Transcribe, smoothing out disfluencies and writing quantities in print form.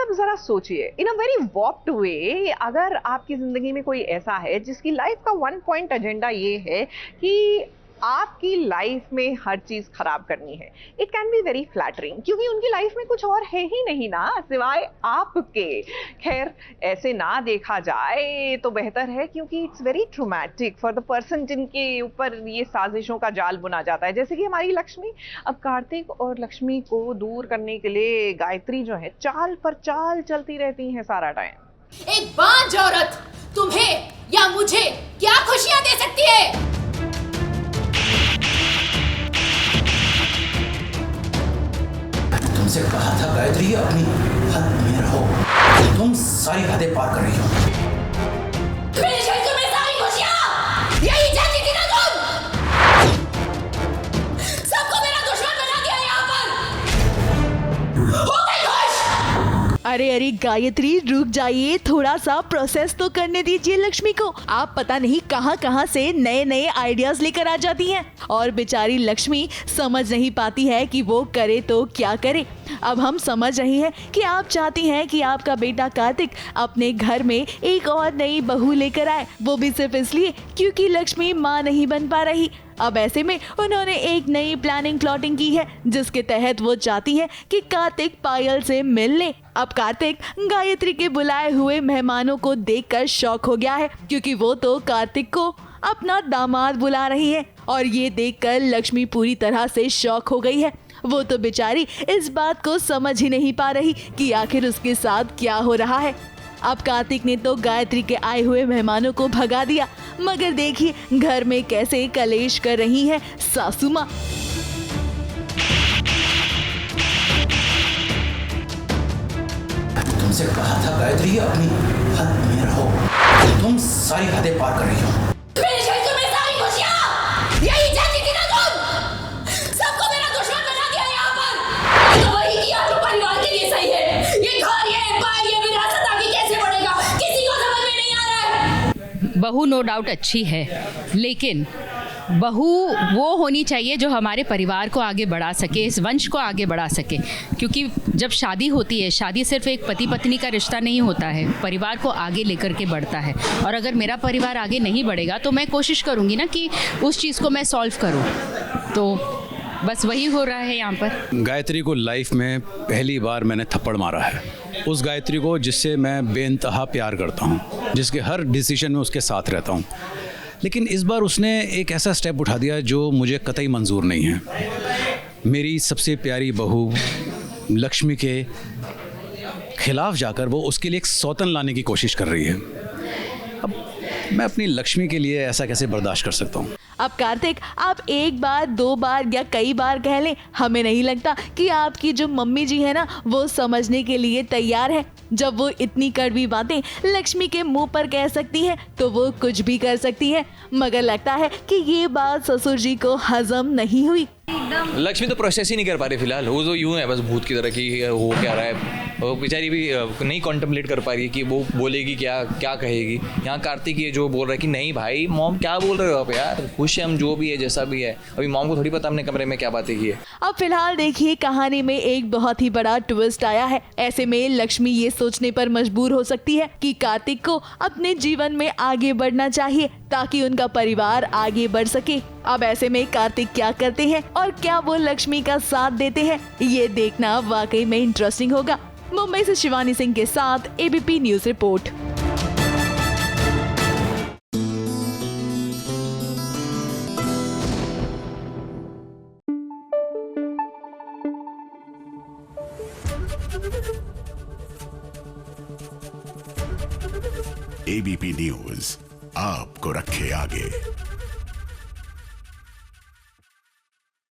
आप जरा सोचिए इन अ वेरी वॉप्ड वे, अगर आपकी जिंदगी में कोई ऐसा है जिसकी लाइफ का वन पॉइंट एजेंडा ये है कि आपकी लाइफ में हर चीज खराब करनी है, it can be very flattering, क्योंकि उनकी लाइफ में कुछ और है ही नहीं ना सिवाय आपके। खैर, ऐसे ना देखा जाए तो बेहतर है, क्योंकि it's very traumatic for the person जिनके ऊपर ये साजिशों का जाल बुना जाता है, जैसे कि हमारी लक्ष्मी। अब कार्तिक और लक्ष्मी को दूर करने के लिए गायत्री जो है चाल पर चाल चलती रहती हैं सारा टाइम। एक बांझ औरत तुम्हें या मुझे क्या खुशियां दे सकती है? तुमसे कहा था गायत्री, अपनी हद में रहो। तुम सारी हदें पार कर रही हो। मिल गई तुम्हें सारी खुशियां, यही चाहती थी ना तुम? सबको मेरा दुश्मन बना दिया यहाँ पर। हो गई खुश? अरे गायत्री, रुक जाइए, थोड़ा सा प्रोसेस तो करने दीजिए लक्ष्मी को। आप पता नहीं कहां से नए नए आइडियाज लेकर आ जाती हैं और बेचारी लक्ष्मी समझ नहीं पाती है कि वो करे तो क्या करे। अब हम समझ रहे हैं कि आप चाहती हैं कि आपका बेटा कार्तिक अपने घर में एक और नई बहू लेकर आए, वो भी सिर्फ इसलिए क्योंकि लक्ष्मी माँ नहीं बन पा रही। अब ऐसे में उन्होंने एक नई प्लाटिंग की है, जिसके तहत वो चाहती हैं कि कार्तिक पायल से मिल ले। अब कार्तिक गायत्री के बुलाए हुए मेहमानों को देखकर शॉक हो गया है, क्योंकि वो तो कार्तिक को अपना दामाद बुला रही है और ये देखकर लक्ष्मी पूरी तरह से शॉक हो गई है। वो तो बेचारी इस बात को समझ ही नहीं पा रही कि आखिर उसके साथ क्या हो रहा है। अब कार्तिक ने तो गायत्री के आए हुए मेहमानों को भगा दिया, मगर देखिए घर में कैसे कलेश कर रही है सासू माँ। तुमसे कहा था गायत्री, अपनी हद में रहो। तुम सारी हदें पार कर रही हो। मिल गई तुम्हें सारी खुशियां, यही चाहती थी ना तुम? सबको मेरा दुश्मन बना दिया यहाँ पर। तो वही किया जो परिवार के लिए सही है। ये घर, ये एम्पायर, ये विरासत आगे कैसे बढ़ेगा, किसी को समझ में नहीं आ रहा है। बहू नो डाउट अच्छी है, लेकिन बहू वो होनी चाहिए जो हमारे परिवार को आगे बढ़ा सके, इस वंश को आगे बढ़ा सके। क्योंकि जब शादी होती है, शादी सिर्फ एक पति पत्नी का रिश्ता नहीं होता है, परिवार को आगे लेकर के बढ़ता है। और अगर मेरा परिवार आगे नहीं बढ़ेगा तो मैं कोशिश करूँगी ना कि उस चीज़ को मैं सॉल्व करूँ। तो बस वही हो रहा है यहाँ पर। गायत्री को लाइफ में पहली बार मैंने थप्पड़ मारा है, उस गायत्री को जिससे मैं बेइंतहा प्यार करता हूँ, जिसके हर डिसीजन में उसके साथ रहता हूँ। लेकिन इस बार उसने एक ऐसा स्टेप उठा दिया जो मुझे कतई मंजूर नहीं है। मेरी सबसे प्यारी बहू लक्ष्मी के खिलाफ जाकर वो उसके लिए एक सौतन लाने की कोशिश कर रही है। अब मैं अपनी लक्ष्मी के लिए ऐसा कैसे बर्दाश्त कर सकता हूँ। अब कार्तिक, आप एक बार, दो बार या कई बार कह लें, हमें नहीं लगता कि आपकी जो मम्मी जी है ना, वो समझने के लिए तैयार है। जब वो इतनी कड़वी बातें लक्ष्मी के मुंह पर कह सकती है तो वो कुछ भी कर सकती है, मगर लगता है कि ये बात ससुर जी को हजम नहीं हुई। लक्ष्मी तो प्रोसेस ही नहीं कर पा रही फिलहाल। वो तो यूं है बस भूत की तरह की हो क्या रहा है। वो बेचारी भी नहीं कॉन्टम्पलेट कर पा रही है कि वो बोलेगी क्या, क्या कहेगी। यहाँ कार्तिक ये जो बोल रहा है कि नहीं भाई मॉम क्या बोल रहे हो आप यार, खुश है हम जो भी है जैसा भी है। अभी मॉम को थोड़ी पता हमने कमरे में क्या बातें की है। अब फिलहाल देखिए कहानी में एक बहुत ही बड़ा ट्विस्ट आया है। ऐसे में लक्ष्मी ये सोचने पर मजबूर हो सकती है कि कार्तिक को अपने जीवन में आगे बढ़ना चाहिए ताकि उनका परिवार आगे बढ़ सके। अब ऐसे में कार्तिक क्या करते हैं और क्या वो लक्ष्मी का साथ देते हैं, ये देखना वाकई में इंटरेस्टिंग होगा। मुंबई से शिवानी सिंह के साथ ABP news report. ABP news आपको रखे आगे।